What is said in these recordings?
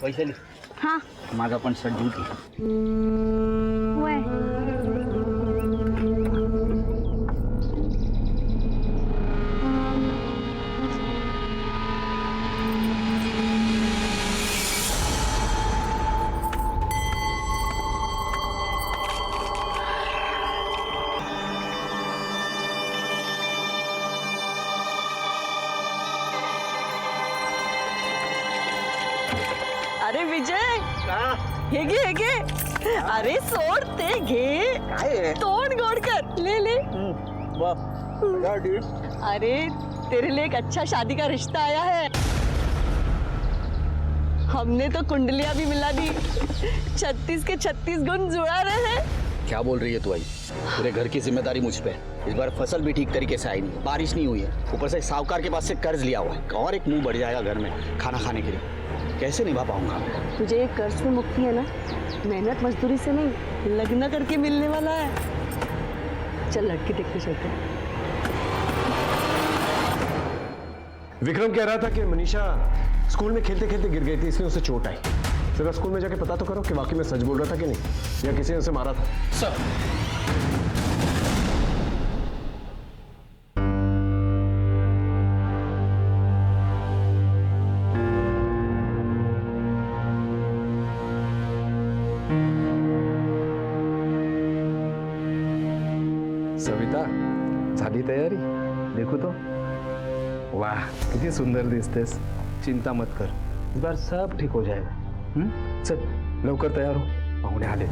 वैशाली हाँ माझा पण शर्ट धुती. वय अरे विजय हे घे हे घे. अरे सोड ते घे. काय तोंड गोड कर. ले ले. अरे तेरे लिए एक अच्छा शादी का रिश्ता आया है. हमने तो कुंडलियां भी मिला दी. 36 के 36 गुण जुड़ा रहे हैं. क्या बोल रही है तू आई? पूरे घर की जिम्मेदारी मुझ पे है. इस बार फसल भी ठीक तरीके से आई नहीं, बारिश नहीं हुई है, ऊपर से साहूकार के पास से कर्ज लिया हुआ है और एक मुंह बढ़ जाएगा घर में खाना खाने के लिए. कैसे निभा पाऊंगा? तुझे एक कर्ज से मुक्ति है ना, मेहनत मजदूरी से नहीं, लगना करके मिलने वाला है. चल लड़की देखते चलते हैं. विक्रम कह रहा था कि मनीषा स्कूल में खेलते खेलते गिर गई थी, इसलिए उसे चोट आई. जरा स्कूल में जाके पता तो करो कि वाकई में सच बोल रहा था कि नहीं, या किसी ने उसे मारा था. सर सविता झाली तयारी? देखू तो. वाह किती सुंदर दिसतेस. चिंता मत कर, इस बार सब ठीक हो जाएगा. चल लवकर तयार हो, पाहुणे आले.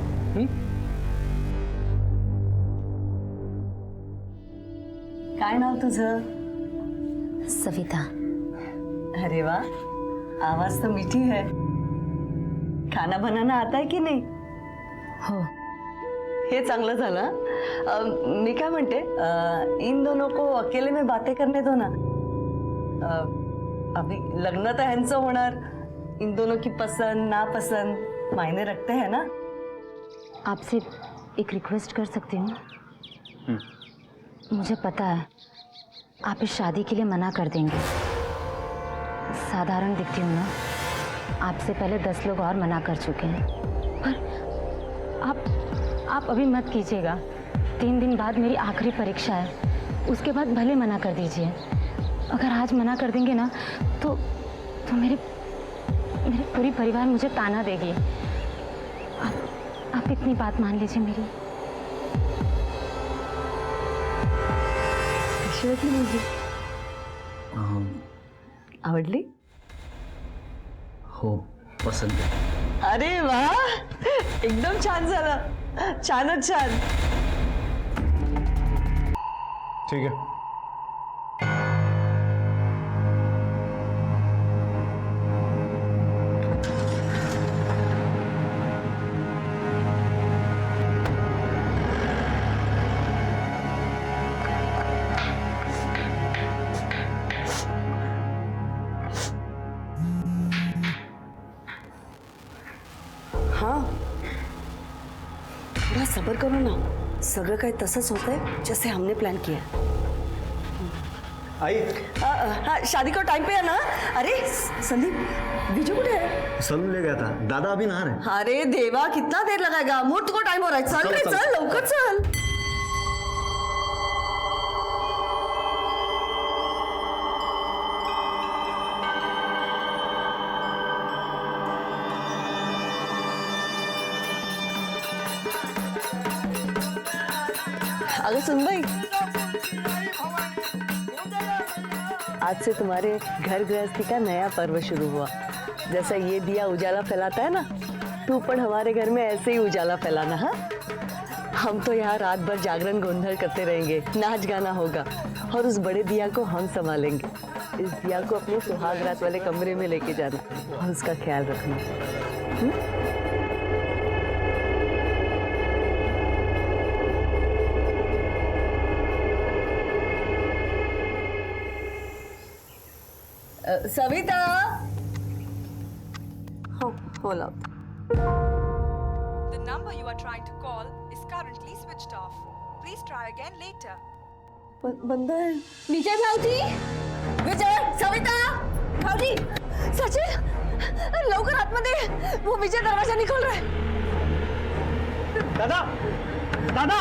काय नाव तुझं? सविता. अरे वाह, आवाज तो मीठी है. खाना बनाना आता है की नाही? हो. हे चांगलं झालं. मी काय म्हणते, इन दोनों को अकेले में बातें करने दो ना. अभी लग्न तर ह्यांचं होणार. इन दोनों की पसंद नापसंद मायने रखते हैं ना. आपसे एक रिक्वेस्ट कर सकती हूँ? मुझे पता है आप इस शादी के लिए मना कर देंगे. साधारण दिखती हूँ ना, आपसे पहले 10 लोग और मना कर चुके हैं. पर आप अभी मत कीजिएगा. 3 दिन बाद मेरी आखिरी परीक्षा है, उसके बाद भले मना कर दीजिए. अगर आज मना कर देंगे ना तो मेरे पूरी परिवार मुझे ताना देगी. आप इतनी बात मान लीजिए मेरी. कशी वाटली मुलगी? आवडली? हो पसंत आहे. अरे वाह, एकदम छान झालं. छानच छान. ठीक है. हाँ, थोड़ा सब्र करो ना. सगळं काही तसंच होतंय जैसे हमने प्लान किया. आई हाँ, शादी को टाइम पे है ना. अरे संदीप, विजय कुठे है? सलून ले गया था, दादा अभी नहा रहे. अरे देवा, कितना देर लगाएगा. मुहूर्त को टाइम हो रहा है. चल रे, चल लवकर चल. अगर सुन भाई, आज से तुम्हारे घर गृहस्थी का नया पर्व शुरू हुआ. जैसा ये दिया उजाला फैलाता है ना, तू पण हमारे घर में ऐसे ही उजाला फैलाना. हाँ, हम तो यहाँ रात भर जागरण गोंधल करते रहेंगे, नाच गाना होगा और उस बड़े दिया को हम संभालेंगे. इस दिया को अपने सुहाग रात वाले कमरे में लेके जाना और उसका ख्याल रखना. सविता. हो बोला. The number you are trying to call is currently switched off. Please try again later. बंद है. विजय भाऊजी. विजय, सविता. भाऊजी, सचिन, लवकर आतमध्ये, वो विजय दरवाजा नहीं खोल रहा है. दादा दादा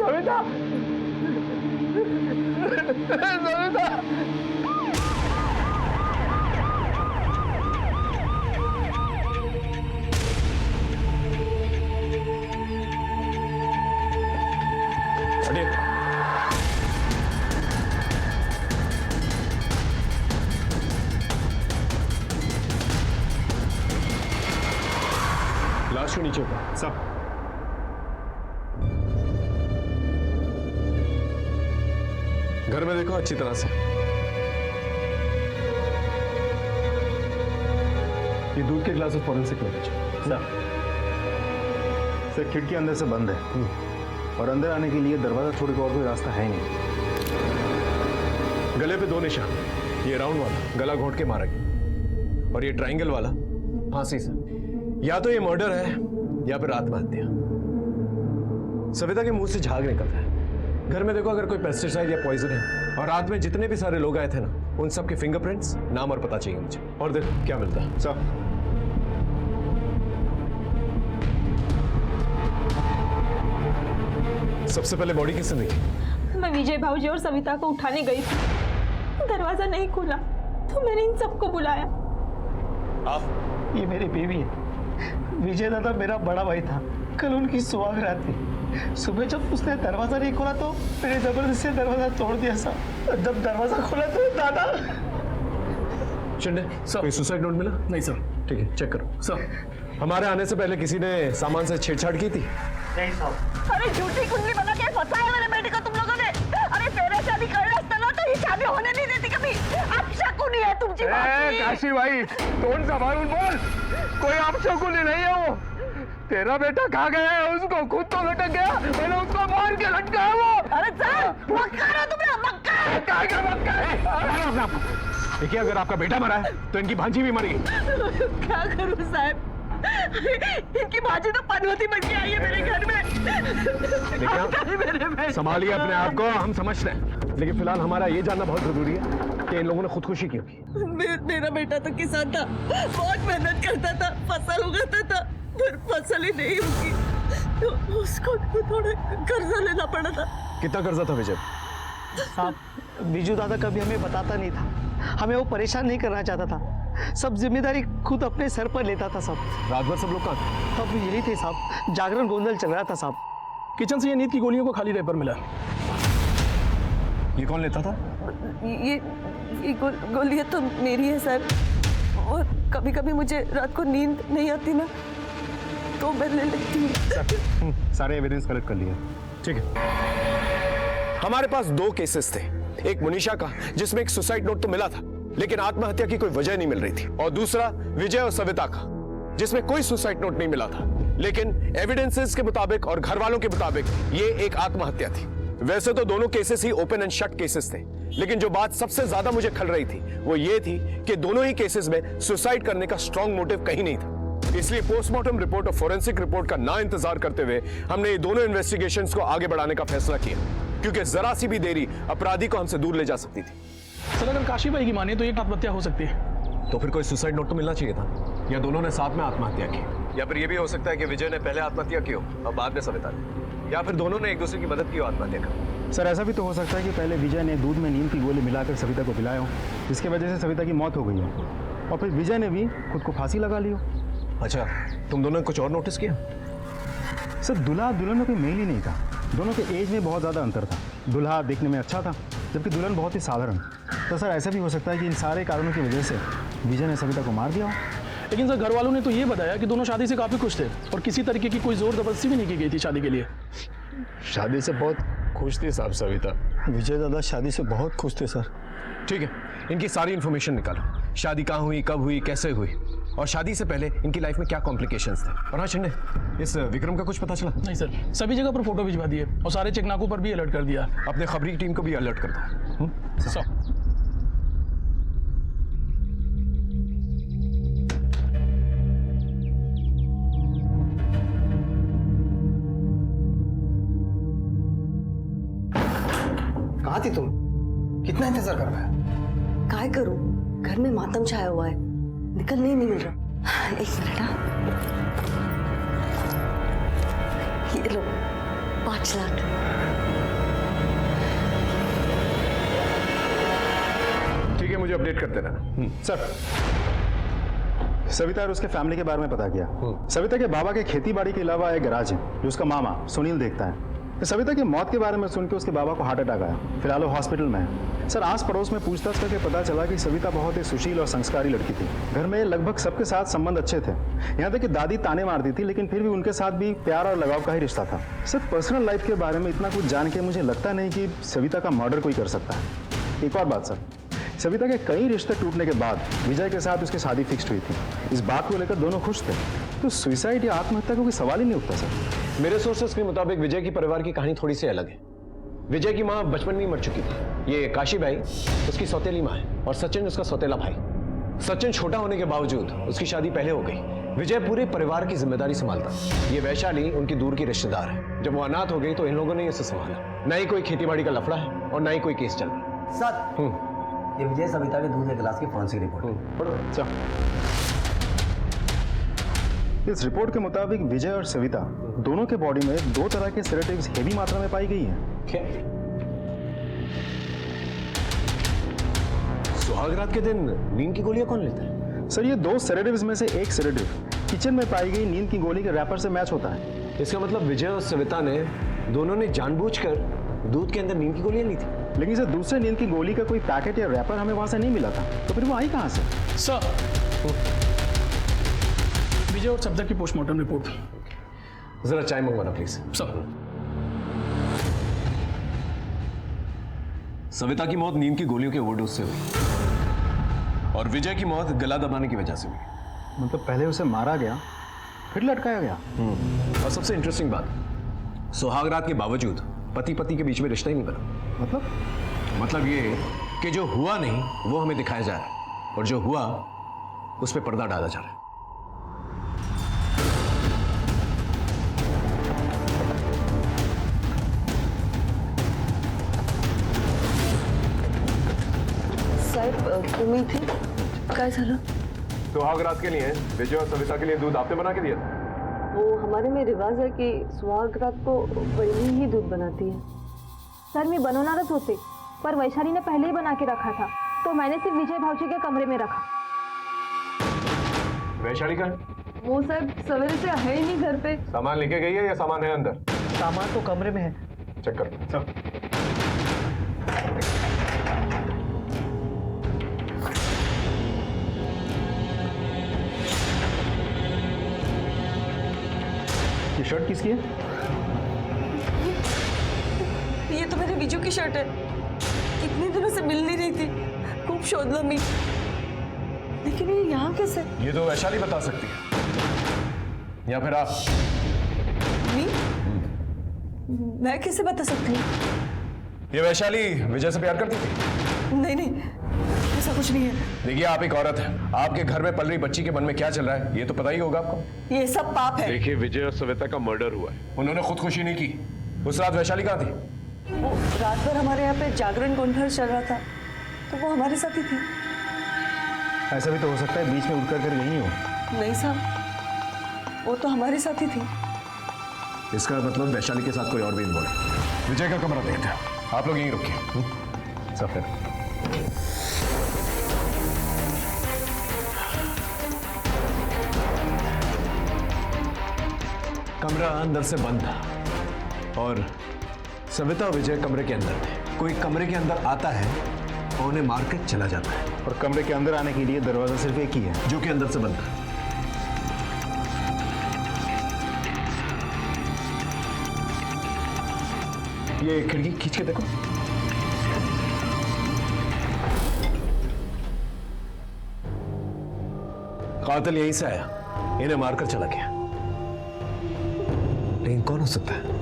सविता सविता लाश को नीचे उतार सब। घर में देखो अच्छी तरह से। ये दूध के ग्लास फॉरेंसिक में भेजो। सर खिड़की अंदर से बंद है और अंदर आने के लिए दरवाजा छोड़ के और कोई रास्ता है नहीं। गले पे 2 निशान, ये राउंड वाला गला घोंट के मारा गया और ये ट्रायंगल वाला फांसी से। या तो ये मर्डर है या फिर आत्महत्या। सविता के मुंह से झाग निकल रहा है। घर में देखो अगर कोई पेस्टिसाइड या पॉइजन है और रात में जितने भी सारे लोग आए थे ना, उन सब के फिंगरप्रिंट्स, नाम और पता चाहिए मुझे। और देखो क्या मिलता है। सर सबसे पहले बॉडी किसने देखी? मैं विजय भाऊजी और सविता को उठाने गई थी, दरवाजा नहीं खुला तो मैंने इन सबको बुलाया। आप? ये मेरी बीवी है। विजय दादा मेरा बड़ा भाई था। कल उनकी सुहागरात थी। सुबह जब उसने दरवाजा नहीं खोला तो मैंने जबरदस्ती से दरवाजा तोड़ दिया सर। जब दरवाजा खोला तो दादा। शिंदे, कोई सुसाइड नोट मिला? नहीं सर। ठीक है, चेक करो। सर हमारे आने से पहले किसी ने सामान से छेड़छाड़ की थी? नहीं सर। अरे झूठी कुंडली बना के फंसाया मेरे बेटे को तुम लोगों ने। अरे तेरे शादी करना ना तो ये शादी होने नहीं देती कभी। अब शकुनी है तुम जी। काशी भाई कौन सा मालूम बोल, कोई आप शकुनी नहीं है वो। तेरा बेटा कहाँ गया है? उसको खुद तो लटक गया, मैंने उसको मार के लटकाया वो। अरे सर मक्का ना तुमने मक्का। देखिए अगर आपका बेटा मरा है तो इनकी भांजी भी मरी। क्या करूं साहब, इनकी भाजी तो पनवती बन के आई है मेरे घर में। संभालिए अपने आप को, हम समझते हैं, लेकिन फिलहाल हमारा ये जानना बहुत जरूरी है कि इन लोगों ने खुदकुशी की होगी। मेरा बेटा तो किसान था, बहुत मेहनत करता था, फसल उगाता था, पर फसल ही नहीं होगी तो उसको थोड़ा कर्जा लेना पड़ा था। कितना कर्जा था विजय? साहब बीजू दादा कभी हमें बताता नहीं था, हमें वो परेशान नहीं करना चाहता था। सब जिम्मेदारी खुद अपने सर पर लेता था साहब। रात भर सब लोग कहाँ थे? सब यही थे साहब, जागरण गोंधल चल रहा था साहब। किचन से ये नींद की गोलियों को खाली रेपर मिला। ये कौन लेता था? ये गोलियां तो मेरी है सर, और कभी कभी मुझे रात को नींद नहीं आती ना तो मैं ले लेती हूँ। सारे एविडेंस कलेक्ट कर लिए। ठीक है। हमारे पास 2 केसेस थे, एक मुनीषा का जिसमें एक सुसाइड नोट तो मिला था लेकिन आत्महत्या की कोई वजह नहीं मिल रही थी, और दूसरा विजय और सविता का जिसमें कोई सुसाइड नोट नहीं मिला था लेकिन एविडेंसेस के मुताबिक और घर वालों के मुताबिक ये एक आत्महत्या थी। वैसे तो दोनों cases he open and shut cases थे, लेकिन जो बात सबसे ज्यादा मुझे खल रही थी वो ये थी कि दोनों ही केसेस में सुसाइड करने का स्ट्रॉन्ग मोटिव कहीं नहीं था। इसलिए पोस्टमार्टम रिपोर्ट और फोरेंसिक रिपोर्ट का ना इंतजार करते हुए हमने ये दोनों इन्वेस्टिगेशंस को आगे बढ़ाने का फैसला किया, क्योंकि जरा सी भी देरी अपराधी को हमसे दूर ले जा सकती थी। सर अगर काशी भाई की माने तो एक आत्महत्या हो सकती है। तो फिर कोई सुसाइड नोट तो मिलना चाहिए था, या दोनों ने साथ में आत्महत्या की, या फिर ये भी हो सकता है कि विजय ने पहले आत्महत्या की हो और बाद में सविता ने, या फिर दोनों ने एक दूसरे की मदद की हो आत्महत्या कर। सर ऐसा भी तो हो सकता है कि पहले विजय ने दूध में नींद की गोली मिलाकर सविता को पिलाया हो, जिसकी वजह से सविता की मौत हो गई हो, और फिर विजय ने भी खुद को फांसी लगा ली हो। अच्छा, तुम दोनों ने कुछ और नोटिस किया? सर दूल्हा दुल्हन में कोई मेल ही नहीं था, दोनों के एज में बहुत ज़्यादा अंतर था। दूल्हा देखने में अच्छा था जबकि दुल्हन बहुत ही साधारण। तो सर ऐसा भी हो सकता है कि इन सारे कारणों की वजह से विजय ने सविता को मार दिया हो। लेकिन सर घर वालों ने तो ये बताया कि दोनों शादी से काफी खुश थे और किसी तरीके की कोई जोर जबरदस्ती भी नहीं की गई थी शादी के लिए। शादी से बहुत खुश थी साहब सविता। विजय दादा शादी से बहुत खुश थे सर। ठीक है, इनकी सारी इंफॉर्मेशन निकालो, शादी कहाँ हुई, कब हुई, कैसे हुई, और शादी से पहले इनकी लाइफ में क्या कॉम्प्लिकेशंस थे। और हाँ शिंदे, इस विक्रम का कुछ पता चला? नहीं सर, सभी जगह पर फोटो भिजवा दिए और सारे चेकनाकों पर भी अलर्ट कर दिया। अपने खबरी टीम को भी अलर्ट कर दो। सर कहाँ थी तुम? कितना इंतजार कर रहा है? काय करूं, घर में मातम छाया हुआ है, निकलने ही नहीं मिल रहा। एक मिनट, हाँ। ये लो 5 लाख। ठीक है, मुझे अपडेट करते रहना। सर, सविता और उसके फैमिली के बारे में पता किया। सविता के बाबा के खेती बाड़ी के अलावा एक गैराज है जो उसका मामा सुनील देखता है। सविता की मौत के बारे में सुनकर उसके बाबा को हार्ट अटैक आया। फिलहाल वो हॉस्पिटल में है। सर, आस पड़ोस में पूछताछ करके पता चला कि सविता बहुत ही सुशील और संस्कारी लड़की थी। घर में लगभग सबके साथ संबंध अच्छे थे। यहाँ तक कि दादी ताने मारती थी, लेकिन फिर भी उनके साथ भी प्यार और लगाव का ही रिश्ता था। सर, पर्सनल लाइफ के बारे में इतना कुछ जान के मुझे लगता नहीं कि सविता का मर्डर कोई कर सकता है। एक और बात सर, सविता के कई रिश्ते टूटने के बाद विजय के साथ उसकी शादी फिक्स्ड हुई थी। इस बात को लेकर दोनों खुश थे, तो सुसाइड या आत्महत्या का कोई सवाल ही नहीं उठता सर। मेरे सोर्सेस के मुताबिक विजय की परिवार की कहानी थोड़ी सी अलग है। विजय की मां बचपन में ही मर चुकी थी। ये काशी बाई उसकी सौतेली मां है और सचिन उसका सौतेला भाई। सचिन छोटा होने के बावजूद उसकी शादी पहले हो गई। विजय पूरे परिवार की जिम्मेदारी संभालता। ये वैशाली उनकी दूर की रिश्तेदार है। जब वो अनाथ हो गई तो इन लोगों ने उसे संभाला। ना ही कोई खेतीबाड़ी का लफड़ा है और ना ही कोई केस चल रहा। सर, ये विजय सविता के दूध के गिलास की फॉरेंसिक रिपोर्ट है। पढ़ो। अच्छा, इस रिपोर्ट के मुताबिक विजय और सविता दोनों के बॉडी में 2 तरह के सेडेटिव्स हेवी मात्रा में पाई गई हैं। क्या? सुहागरात के दिन नींद की गोलियां कौन लेता है? सर, ये 2 सेडेटिव्स में से एक सेडेटिव किचन में पाई गई नींद की गोली के रैपर से मैच होता है। इसका मतलब विजय और सविता ने दोनों ने जानबूझकर दूध के अंदर नींद की गोलियां ली थी। लेकिन सर, दूसरे नींद की गोली का कोई पैकेट या रैपर हमें वहां से नहीं मिला था, तो फिर वो आई कहां से? सर, विजय और सविता की पोस्टमार्टम रिपोर्ट। जरा चाय मंगवाना प्लीज। सर, सविता की मौत नींद की गोलियों के ओवरडोज से हुई और विजय की मौत गला दबाने की वजह से हुई। मतलब पहले उसे मारा गया, फिर लटकाया गया। और सबसे इंटरेस्टिंग बात, सुहागरात के बावजूद पति पति के बीच में रिश्ता ही नहीं बना। मतलब ये कि जो हुआ नहीं वो हमें दिखाया जा रहा है और जो हुआ उस पर पर्दा डाला जा रहा है। साहेब, तुम्ही थे? काय झालं? सुहागरात के लिए विजय और सविता के लिए दूध आपने बना के दिया था? वो हमारे में रिवाज है कि सुहागरात को वही ही दूध बनाती है। सर, मी बनवणारच होते, पर वैशाली ने पहले ही बना के रखा था, तो मैंने सिर्फ विजय भाऊजी के कमरे में रखा। वैशाली का वो साहब सवेरे से है ही नहीं घर पे। सामान लेके गई है या सामान है अंदर? सामान तो कमरे में है। चेक कर। ये शर्ट किसकी है? ये तो मेरे विजू की शर्ट है। कितने दिनों से मिल नहीं रही थी, खूब शोधला मी, लेकिन ये यहाँ कैसे? ये तो वैशाली बता सकती है या फिर आप। मी? मैं कैसे बता सकती हूँ? ये वैशाली विजय से प्यार करती थी? नहीं नहीं, ऐसा कुछ नहीं है। देखिए, आप एक औरत है, आपके घर में पल रही बच्ची के मन में क्या चल रहा है ये तो पता ही होगा आपको। ये सब पाप है। देखिए, विजय और सविता का मर्डर हुआ है। उन्होंने खुदकुशी नहीं की। उस रात वैशाली कहाँ थी? वो रात भर हमारे यहाँ पे जागरण कॉन्फ्रेंस चल रहा था, तो वो हमारे साथ ही थी। ऐसा भी तो हो सकता है बीच में उठ कर यही हो। नहीं साहब, वो तो हमारे साथ ही थी। इसका मतलब वैशाली के साथ कोई और भी इन्वॉल्व है। विजय का कमरा देखते हैं, आप लोग यहीं रुकिए। सफेद कमरा अंदर से बंद था और सविता और विजय कमरे के अंदर थे। कोई कमरे के अंदर आता है और उन्हें मारकर चला जाता है, और कमरे के अंदर आने के लिए दरवाजा सिर्फ एक ही है, जो कि अंदर से बंद है। ये खिड़की खींच के देखो। कातिल यहीं से आया, इन्हें मारकर चला गया। लेकिन कौन हो सकता है?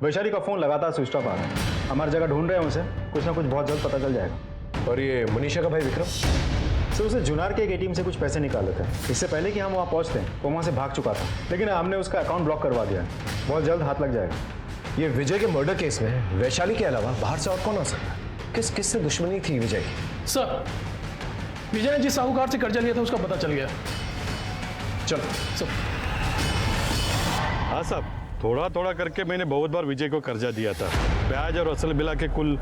वैशाली का फ़ोन लगातार स्विच ऑफ आ रहा है। हमारी जगह ढूंढ रहे हैं उसे, कुछ ना कुछ बहुत जल्द पता चल जाएगा। और ये मनीषा का भाई विक्रम? सर उसे जुनार के एक एटीएम से कुछ पैसे निकाले थे। इससे पहले कि हम वहाँ पहुँचते हैं वो वहाँ से भाग चुका था, लेकिन हमने उसका अकाउंट ब्लॉक करवा दिया है। बहुत जल्द हाथ लग जाएगा। ये विजय के मर्डर केस में वैशाली के अलावा बाहर से और कौन हो सकता है? किस से दुश्मनी थी विजय की? सर विजय ने जिस साहूकार से कर्जा लिया था उसका पता चल गया। चलो सर। हाँ साहब, थोड़ा थोड़ा करके मैंने बहुत बार विजय को कर्जा दिया था। ब्याज और असल मिला के कुल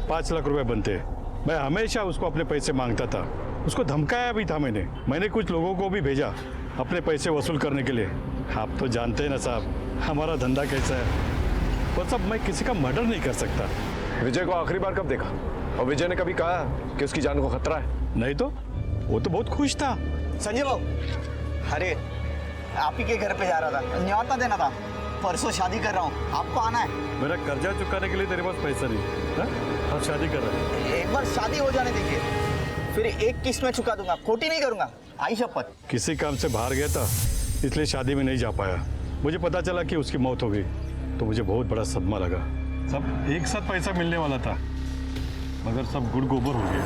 5 लाख रुपए बनते। मैं हमेशा उसको अपने पैसे मांगता था, उसको धमकाया भी था मैंने कुछ लोगों को भी भेजा अपने पैसे वसूल करने के लिए। आप तो जानते हैं ना साहब हमारा धंधा कैसा है। पर साहब मैं किसी का मर्डर नहीं कर सकता। विजय को आखिरी बार कब देखा? और विजय ने कभी कहा कि उसकी जान को खतरा है? नहीं तो वो तो बहुत खुश था। संजय बाबू, अरे आप ही के घर पे जा रहा था, न्योता देना था। परसों शादी कर रहा हूँ, आपको आना है। मेरा कर्जा चुकाने के लिए तेरे पास पैसा नहीं है? अब शादी कर रहा है। एक बार शादी हो जाने दीजिए, फिर एक किस्त में चुका दूंगा, खोटी नहीं करूंगा, आई शपथ। किसी काम से बाहर गया था इसलिए शादी में नहीं जा पाया। मुझे पता चला कि उसकी मौत हो गई तो मुझे बहुत बड़ा सदमा लगा। सब एक साथ पैसा मिलने वाला था मगर सब गुड़ गोबर हो गया।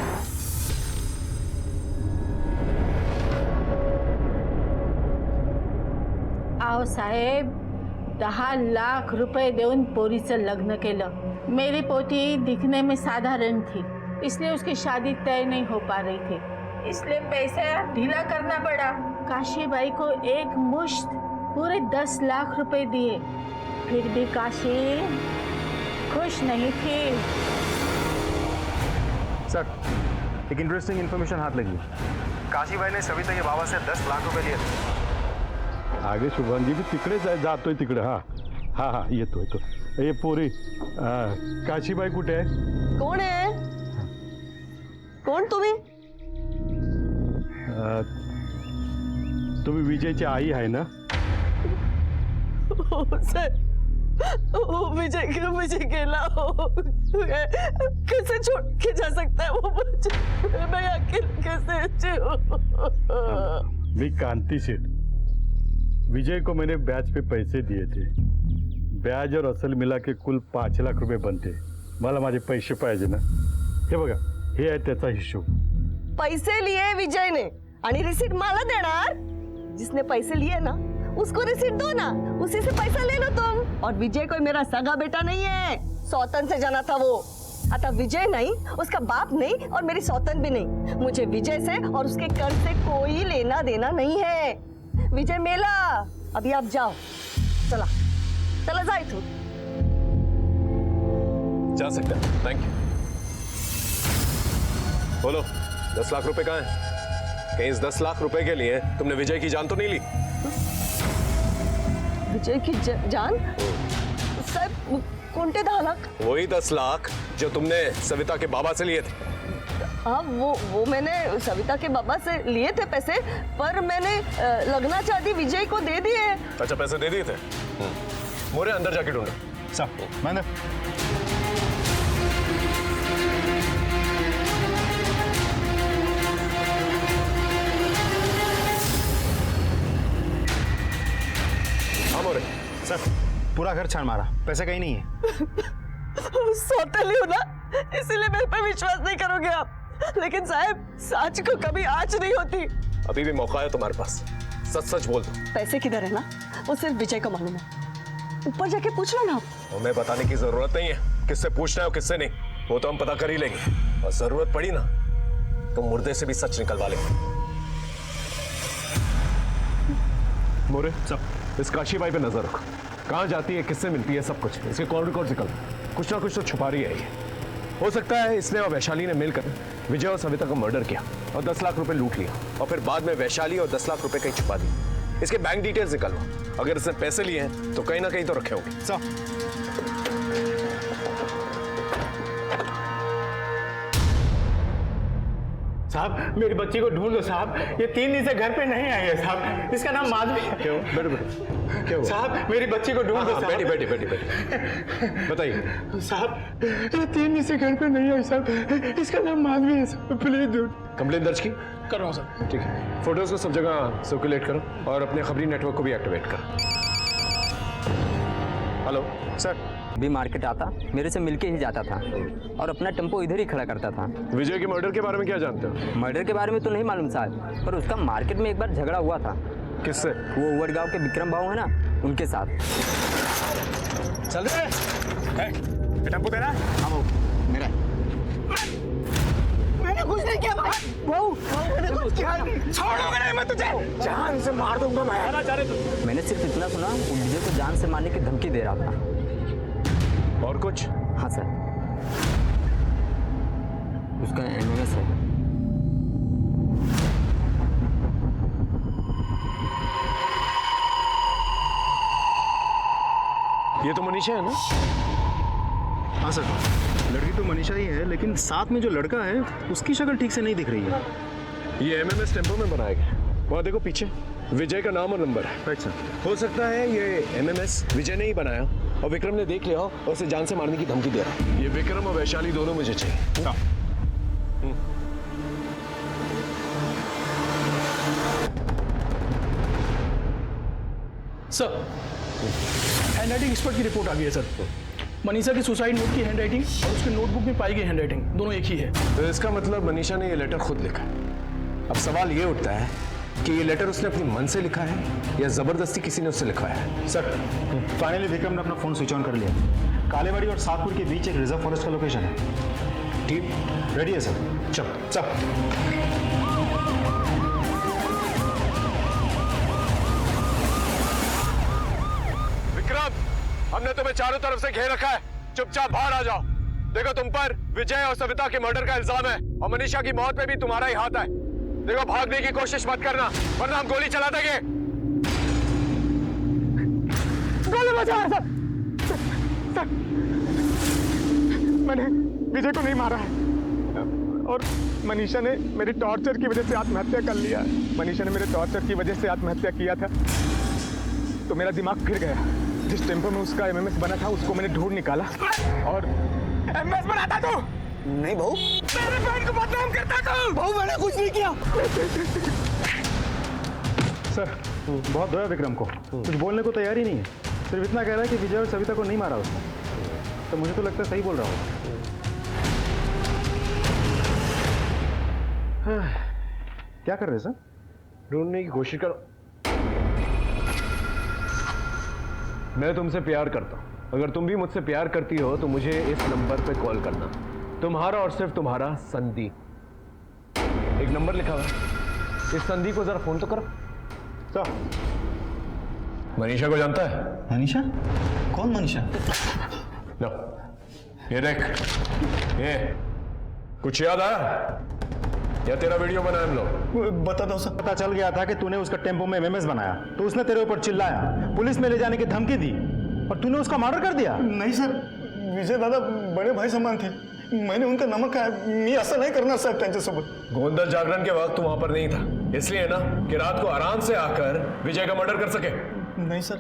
आओ साहेब, 10 लाख रुपए देऊन पोरीचं लग्न केलं। मेरी पोती दिखने में साधारण थी, इसलिए उसकी शादी तय नहीं हो पा रही थी, इसलिए पैसा ढीला करना पड़ा। काशीबाई को एक मुश्त पूरे 10 लाख रुपए दिए, फिर भी काशी खुश नहीं थी। सर एक इंटरेस्टिंग इन्फॉर्मेशन हाथ लगी। काशीबाई ने सविता के बाबा से 10 लाख रुपए लिए थे। आगे शुभांगी भी तिकडे जातोय तिकडे। हा येतो ये पोरी काशीबाई कुठे आहे? कोण आहे? कोण तुम्ही? तुम्ही विजयची आई आहे ना? सर विजय गेला हो, कैसे छोड़ के जा सकता है वो मुझे? मैं अकेले कैसे जीऊं? मी कांती सेठ, विजय को मैंने ब्याज पे पैसे दिए थे। ब्याज और असल मिला के कुल 5 लाख रुपए बनते। मला माझे पैसे पाहिजे ना। हे बघा, हे आहे त्याचा हिशोब। पैसे लिए विजय ने आणि रिसीट मला देणार? जिसने पैसे लिए ना उसको रिसीट दो ना, उसी से पैसा ले लो तुम। और विजय कोई मेरा सगा बेटा नहीं है, सौतन से जाना था वो। अतः विजय नहीं, उसका बाप नहीं और मेरी सौतन भी नहीं। मुझे विजय से और उसके कर्ज से कोई लेना देना नहीं है। विजय मेला, अभी आप जाओ, चला जा इथून। जा सकते हैं, थैंक यू। बोलो 10 लाख रुपए कहाँ हैं? कहीं इस 10 लाख रुपए के लिए तुमने विजय की जान तो नहीं ली? विजय की जान? साहब कोणते 10 लाख? वही 10 लाख जो तुमने सविता के बाबा से लिए थे। हाँ वो मैंने सविता के बाबा से लिए थे पैसे, पर मैंने लग्नाच्या आधी विजय को दे दिए। अच्छा, पैसे दे दिए थे? मोरे अंदर जाके ढूंढो। साहब मैंने सर पूरा घर छान मारा, पैसे कहीं नहीं है। सौतेली हो ना, इसीलिए मेरे पे विश्वास नहीं करोगे आप। लेकिन साहब सच को कभी आँच नहीं होती। अभी भी मौका है तुम्हारे पास, सच सच बोल दो। पैसे किधर है ना वो सिर्फ विजय को मालूम है। ऊपर जाके पूछ लो ना। हमें बताने की जरूरत नहीं है किससे पूछना है और किससे नहीं, वो तो हम पता कर ही लेंगे। और जरूरत पड़ी ना तो मुर्दे से भी सच निकलवा लेंगे। मोरे सब इस काशीबाई पे नजर रखो, कहाँ जाती है, किससे मिलती है, सब कुछ इसके कॉल रिकॉर्ड निकल। कुछ ना कुछ तो छुपा रही है ये। हो सकता है इसने और वैशाली ने मिलकर विजय और सविता का मर्डर किया और 10 लाख रुपए लूट लिया और फिर बाद में वैशाली और 10 लाख रुपए कहीं छुपा दी। इसके बैंक डिटेल्स निकालो, अगर इसने पैसे लिए हैं तो कहीं ना कहीं तो रखे होंगे। साहब मेरी बच्ची को ढूंढ लो साहब, ये 3 दिन से घर पे नहीं आई है साहब। इसका नाम माधवी है। क्यों? बैठो क्यों साहब मेरी बच्ची को ढूंढ लो साहब। बैठी बताइए साहब, ये 3 दिन से घर पे नहीं आई साहब, इसका नाम माधवी है साहब, प्लीज ढूंढ। कंप्लेन दर्ज की? कर रहा हूँ सर। ठीक है, फोटोज को सब जगह सर्कुलेट करो और अपने खबरी नेटवर्क को भी एक्टिवेट करो। Hello sir. भी मार्केट आता, मेरे से मिलके ही जाता था और अपना टेम्पो इधर ही खड़ा करता था। विजय के मर्डर के बारे में क्या जानते हो? मर्डर के बारे में तो नहीं मालूम साहब, पर उसका मार्केट में एक बार झगड़ा हुआ था। किससे? वो उवर गांव के विक्रम भाऊ है ना, उनके साथ। चल रहे टेम्पो तेरा? हाँ वो मेरा। मैंने कुछ नहीं किया भाई। मैंने कुछ किया नहीं। छोड़ूंगा नहीं मैं तुझे, जान से मार दूंगा मैं। मैंने सिर्फ इतना सुना, वो विजय को जान से मारने की धमकी दे रहा था। और कुछ? हाँ सर, उसका एमएमएस है। ये तो मनीषा है ना? हाँ सर, लड़की तो मनीषा ही है, लेकिन साथ में जो लड़का है उसकी शक्ल ठीक से नहीं दिख रही है। ये एमएमएस टेम्पो में बनाया गया। वहाँ देखो पीछे विजय का नाम और नंबर है। Right sir. हो सकता है ये एमएमएस विजय ने ही बनाया और विक्रम ने देख लिया और उसे जान से मारने की धमकी दे रहा। ये विक्रम और वैशाली दोनों मुझे चाहिए। सर, हैंडराइटिंग एक्सपर्ट की रिपोर्ट आ गई है सर। मनीषा की सुसाइड नोट की हैंडराइटिंग और उसके नोटबुक में पाई गई हैंडराइटिंग दोनों एक ही है। तो इसका मतलब मनीषा ने ये लेटर खुद लिखा है। अब सवाल ये उठता है कि ये लेटर उसने अपने मन से लिखा है या जबरदस्ती किसी ने उससे लिखवाया है। सर, फाइनली विक्रम ने अपना फोन स्विच ऑन कर लिया। कालेवाड़ी और सातपुर के बीच एक रिजर्व फॉरेस्ट का लोकेशन है। टीम रेडी है सर। चल। विक्रम, हमने तुम्हें चारों तरफ से घेर रखा है, चुपचाप बाहर आ जाओ। देखो तुम पर विजय और सविता के मर्डर का इल्जाम है और मनीषा की मौत में भी तुम्हारा ही हाथ है। देखो भागने की कोशिश मत करना वरना हम गोली चला देंगे। गोली बचा सर। मैंने विजय को नहीं मारा है और मनीषा ने मेरी टॉर्चर की वजह से आत्महत्या कर लिया है। मनीषा ने मेरे टॉर्चर की वजह से आत्महत्या किया था तो मेरा दिमाग फिर गया। जिस टेम्पो में उसका एमएमएस बना था उसको मैंने ढूंढ निकाला और एमएमएस बनाता तो नहीं बहू, मेरे बहन को बदनाम करता तो। बहू मैंने कुछ नहीं किया। सर, बहुत धोया विक्रम को, कुछ बोलने को तैयार ही नहीं है। सिर्फ इतना कह रहा है कि विजय और सविता को नहीं मारा उसने। तो मुझे तो लगता है सही बोल रहा हूँ। क्या कर रहे हैं सर? ढूंढने की कोशिश करो। मैं तुमसे प्यार करता हूं। अगर तुम भी मुझसे प्यार करती हो तो मुझे इस नंबर पे कॉल करना। तुम्हारा और सिर्फ तुम्हारा संदीप। एक नंबर लिखा हुआ है, इस संदीप को जरा फोन तो करो। सर, मनीषा को जानता है? मनीषा? कौन मनीषा? लो, ये देख, ये कुछ याद आया या तेरा वीडियो बनाया हम लोग? बता दो सर। पता चल गया था कि तूने उसका टेम्पो में एमएमएस बनाया तो उसने तेरे ऊपर चिल्लाया, पुलिस में ले जाने की धमकी दी और तूने उसका मर्डर कर दिया। नहीं सर, विजय दादा बड़े भाई समान थे। मैंने उनका नमक खाया। मी असं नाही करणार साहेब त्यांच्यासोबत। गोंदा जागरण के वक्त तू वहां पर नहीं था, इसलिए ना कि रात को आराम से आकर विजय का मर्डर कर सके। नहीं सर,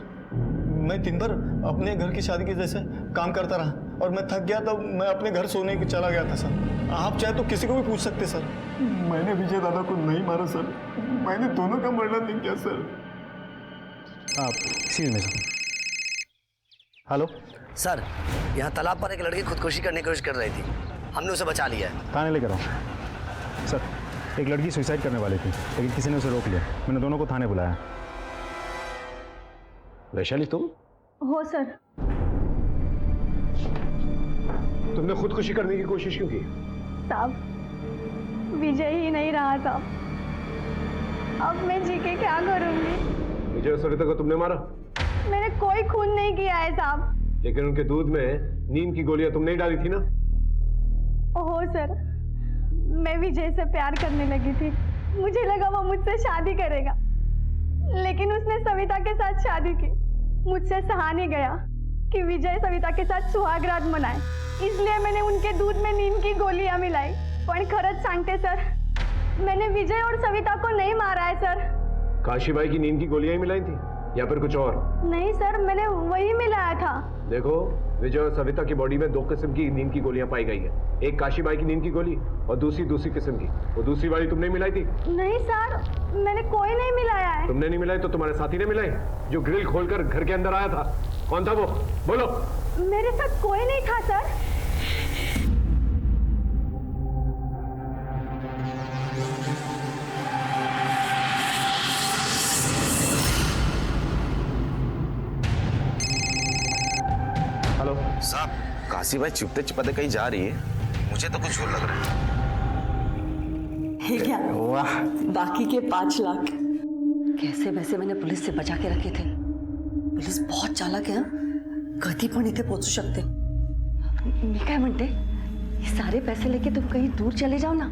मैं दिन भर अपने घर की शादी के जैसे काम करता रहा और मैं थक गया तो मैं अपने घर सोने के चला गया था सर। आप चाहे तो किसी को भी पूछ सकते सर। मैंने विजय दादा को नहीं मारा सर, मैंने दोनों का मर्डर नहीं किया sir. Excuse me sir. Hello sir, यहाँ तालाब पर एक लड़की खुदकुशी करने की कोशिश कर रही थी, हमने उसे बचा लिया है। थाने लेकर आओ। सर, एक लड़की सुसाइड करने वाली थी लेकिन किसी ने उसे रोक लिया। मैंने दोनों को थाने बुलाया। वैशाली तुम? हो सर। तुमने खुदकुशी करने की कोशिश क्यों की? साहब, विजय ही नहीं रहा था, अब मैं जी के क्या करूंगी? विजय और सविता को तुमने मारा? मैंने कोई खून नहीं किया है साहब। लेकिन उनके दूध में नींद की गोलियां तुमने ही डाली थी ना? हो सर, मैं विजय से प्यार करने लगी थी। मुझे लगा वो मुझसे शादी करेगा, लेकिन उसने सविता के साथ शादी की। मुझसे सहा नहीं गया कि विजय सविता के साथ सुहागरात मनाए, इसलिए मैंने उनके दूध में नींद की गोलियां मिलाई। पण खरंच सांगते सर, मैंने विजय और सविता को नहीं मारा है सर। काशीबाई की नींद की गोलियां ही मिलाई थी या फिर कुछ और? नहीं सर, मैंने वही मिलाया था। देखो, विजय और सविता की बॉडी में दो किस्म की नींद की गोलियां पाई गई है, एक काशीबाई की नींद की गोली और दूसरी किस्म की। वो दूसरी वाली तुमने मिलाई थी? नहीं सर, मैंने कोई नहीं मिलाया है। तुमने नहीं मिलाई तो तुम्हारे साथी ने मिलाई, जो ग्रिल खोलकर घर के अंदर आया था। कौन था वो? बोलो। मेरे साथ कोई नहीं था सर। हेलो साहब, काशी भाई चिपते चिपते कहीं जा रही है, मुझे तो कुछ और लग रहा है। है क्या? वाह, बाकी के 5 लाख कैसे वैसे मैंने पुलिस से बचा के रखे थे। पुलिस बहुत चालाक है, कधी पण इथे पोहोचू शकते। मी काय म्हणते, ये सारे पैसे लेके तुम कहीं दूर चले जाओ ना,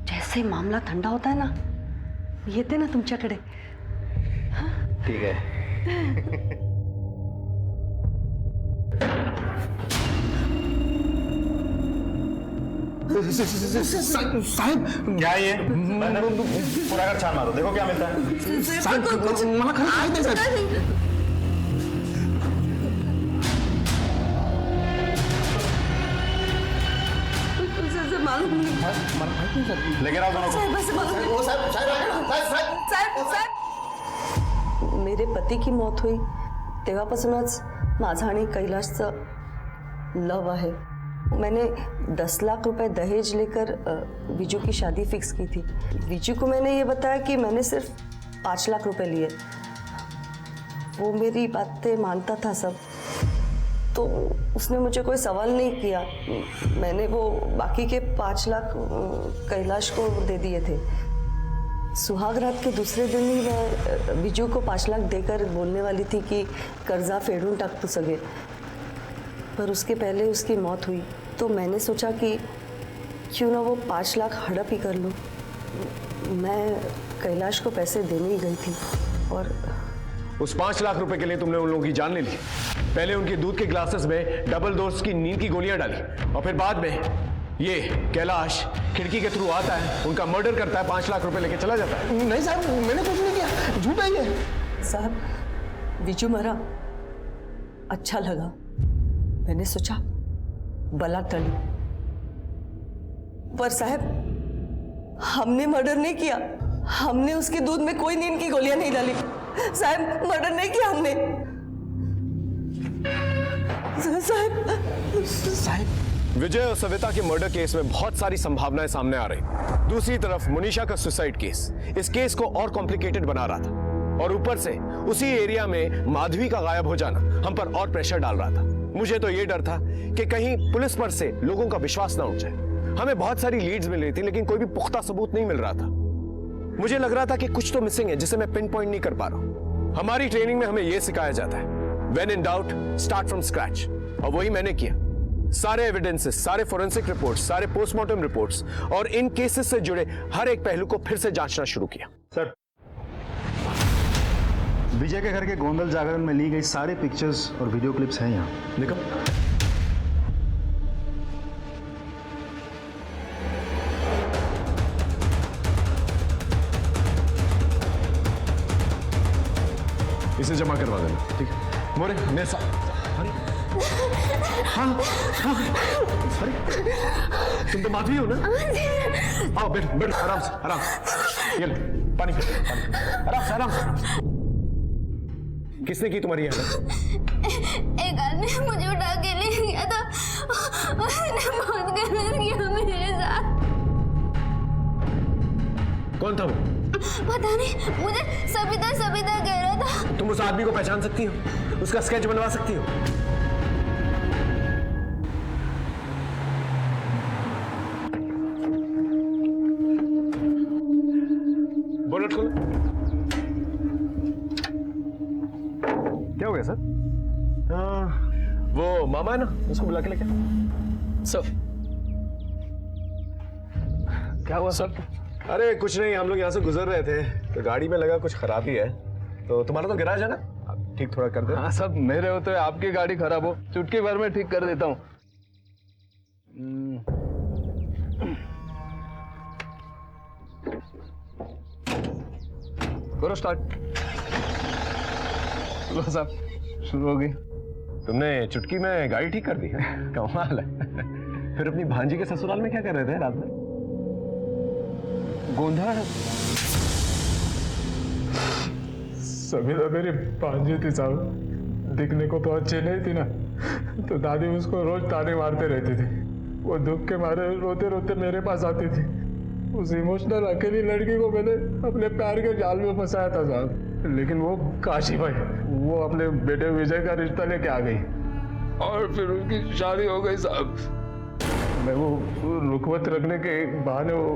जैसे मामला ठंडा होता है ना, येते ना तुमच्याकडे। ठीक है। साहब क्या ये पूरा घर छान मारो, देखो क्या मिलता है। साहब मला खरं माहित नाही साहब। लेकिन आओ मेरे पती की मौत हुई तेव्हापासूनच माझा आणि कैलाशचं लव आहे। मैंने 10 लाख रुपए दहेज लेकर विजू की शादी फिक्स की थी। विजू को मैंने ये बताया कि मैंने सिर्फ 5 लाख रुपए लिए। वो मेरी बातें मानता था सब, तो उसने मुझे कोई सवाल नहीं किया। मैंने वो बाकी के 5 लाख कैलाश को दे दिए थे। सुहाग रात के दूसरे दिन ही मैं विजू को 5 लाख देकर बोलने वाली थी कि कर्जा फेडून टाक तू सगे, पर उसके पहले उसकी मौत हुई। तो मैंने सोचा कि क्यों ना वो 5 लाख हड़प ही कर लूँ। मैं कैलाश को पैसे देने ही गई थी और उस 5 लाख रुपए के लिए तुमने उन लोगों की जान ले ली। पहले उनके दूध के ग्लासेस में डबल डोज की नींद की गोलियां डाली और फिर बाद में ये कैलाश खिड़की के थ्रू आता है, उनका मर्डर करता है, 5 लाख रुपए लेके चला जाता है। नहीं साहब, मैंने कुछ नहीं किया, झूठा ही है। साहब, विजू मरा, अच्छा लगा। मैंने सोचा बला टली, पर साहब हमने मर्डर नहीं किया। हमने उसके दूध में कोई नींद की गोलियां नहीं डाली। साहब मर्डर नहीं किया हमने। साहब विजय और सविता के मर्डर केस में बहुत सारी संभावनाएं सामने आ रही। दूसरी तरफ मोनिशा का सुसाइड केस इस केस को और कॉम्प्लिकेटेड बना रहा था, और ऊपर से उसी एरिया में माधवी का गायब हो जाना हम पर और प्रेशर डाल रहा था। मुझे तो ये डर था कि कहीं पुलिस पर से लोगों का विश्वास ना उठ जाए। हमें बहुत सारी लीड्स मिल रही थी, लेकिन कोई भी पुख्ता सबूत नहीं मिल रहा था। मुझे लग रहा था कि कुछ तो मिसिंग है जिसे मैं पिन पॉइंट नहीं कर पा रहा हूं। हमारी ट्रेनिंग में हमें यह सिखाया जाता है, when in doubt start from scratch, और वही मैंने किया। सारे एविडेंसेस, सारे फोरेंसिक रिपोर्ट्स, सारे पोस्टमार्टम रिपोर्ट्स और इन केसेस से जुड़े हर एक पहलू को फिर से जांचना शुरू किया। सर, विजय के घर के गोंदल जागरण में ली गई सारे पिक्चर्स और वीडियो क्लिप्स हैं यहाँ। देखो, इसे जमा करवा देना, ठीक है? मोरे मेरे साथ। हाँ, हाँ, अरे तुम तो माधवी हो ना? आओ बैठ बैठ, आराम से आराम से। ये लो, पानी पी, आराम से आराम से। किसने की तुम्हारी हालत? एक आदमी मुझे उठा के ले गया था, उसने बहुत गलत किया मेरे साथ। कौन था वो? पता नहीं, मुझे सविता सविता कह रहा था। तुम उस आदमी को पहचान सकती हो? उसका स्केच बनवा सकती हो? बोलो खोलो। क्या हो गया सर? वो मामा है ना, उसको बुला के लेके। सर क्या हुआ सर? अरे कुछ नहीं, हम लोग यहाँ से गुजर रहे थे तो गाड़ी में लगा कुछ खराबी है, तो तुम्हारा तो गैराज है ना, आप ठीक थोड़ा कर दे। हाँ सब मेरे होते आपकी गाड़ी खराब हो, चुटकी भर में ठीक कर देता हूँ। करो स्टार्ट। लो साहब, शुरू हो गई। तुमने चुटकी में गाड़ी ठीक कर दी है? कमाल है। फिर अपनी भांजी के ससुराल में क्या कर रहे थे रात में? गोंधड़। सविता मेरी भांजी थी साहब, दिखने को तो अच्छी नहीं थी ना, तो दादी उसको रोज ताने मारते रहती थी। वो दुख के मारे रोते रोते मेरे पास आती थी। उस इमोशनल अकेली लड़की को मैंने अपने प्यार के जाल में फंसाया था साहब, लेकिन वो काशी भाई वो अपने बेटे विजय का रिश्ता लेके आ गई और फिर उनकी शादी हो गई साहब। मैं वो रुकवत रखने के बहाने वो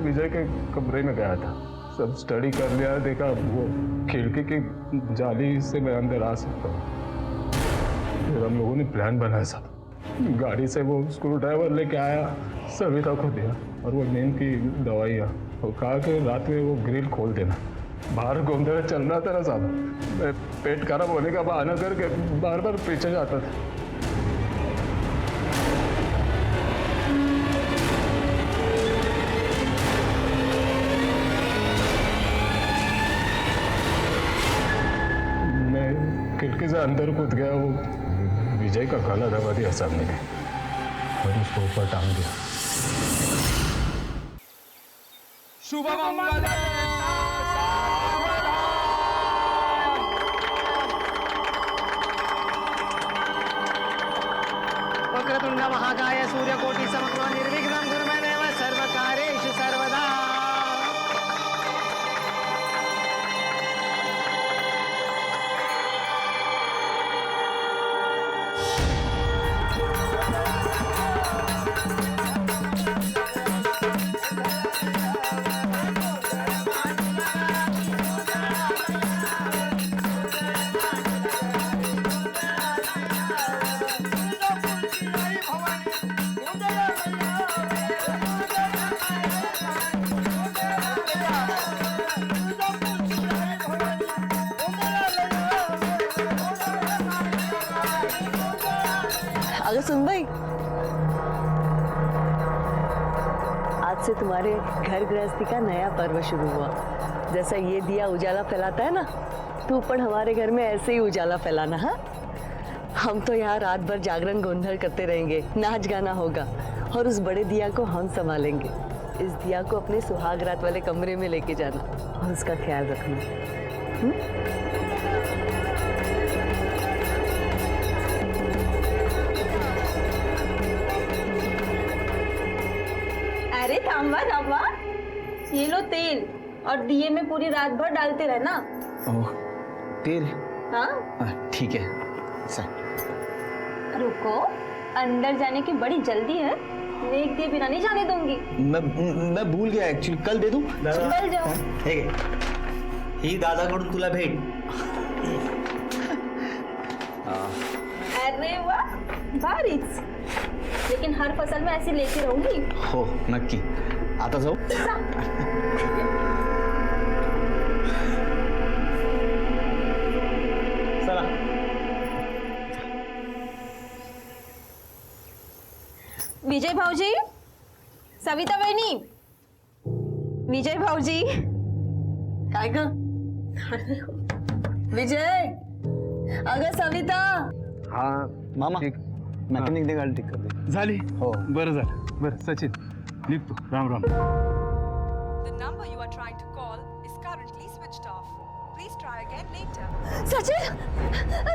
विजय के कमरे में गया था, सब स्टडी कर लिया, देखा वो खिड़की की जाली से मैं अंदर आ सकता हूँ। फिर हम लोगों ने प्लान बनाया साहब, गाड़ी से वो स्क्रू ड्राइवर लेके आया, सविता को दिया और वो नींद की दवाइयाँ, वो कहा कि रात में वो ग्रिल खोल देना। बाहर गोंधड़ चल रहा था ना साहब, मैं पेट खराब होने का बहाना करके बार बार पीछे जाता था। मैं खिड़की से अंदर कूद गया, वो विजय का गला दबा दिया सामने के और उसको ऊपर टांग दिया। शुभ मंगल। वक्रतुंड महाकाय सूर्यकोटि समप्रभ निर्विघ्नं कुरु मे देव सर्वकार्येषु सर्वदा। अगर सुन भाई, आज से तुम्हारे घर गृहस्थी का नया पर्व शुरू हुआ। जैसा ये दिया उजाला फैलाता है ना, तू पण हमारे घर में ऐसे ही उजाला फैलाना। हाँ, हम तो यहाँ रात भर जागरण गोंधल करते रहेंगे, नाच गाना होगा और उस बड़े दिया को हम संभालेंगे। इस दिया को अपने सुहाग रात वाले कमरे में लेके जाना और उसका ख्याल रखना। अरे थाम्बा थाम्बा, ये लो तेल और दिए में पूरी रात भर डालते रहना। ओह, तेल? हाँ ठीक है सर। रुको, अंदर जाने की बड़ी जल्दी है, नेक दिए बिना नहीं जाने दूंगी। मैं भूल गया एक्चुअली, कल दे दूं? चल जाओ। ठीक है, ही दादाकडून तुला भेट। अरे वाह, भारीच। लेकिन हर फसल में ऐसी लेती रहूंगी। हो नक्की। आता जाऊ? चला। विजय भाऊजी, सविता बहिणी, विजय भाऊजी। काय ग विजय? अगं सविता। हाँ मामा, मैकेनिक ने गाडी ठीक कर दी। झाली? हो, बरं झालं। बरं सचिन, निघतो. Ram Ram. The number you are trying to call is currently switched off. Please try again later. Sachin,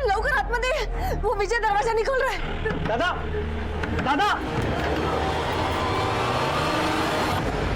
लवकर आतमध्ये, वो विजय दरवाजा नहीं खोल रहा है. दादा, दादा,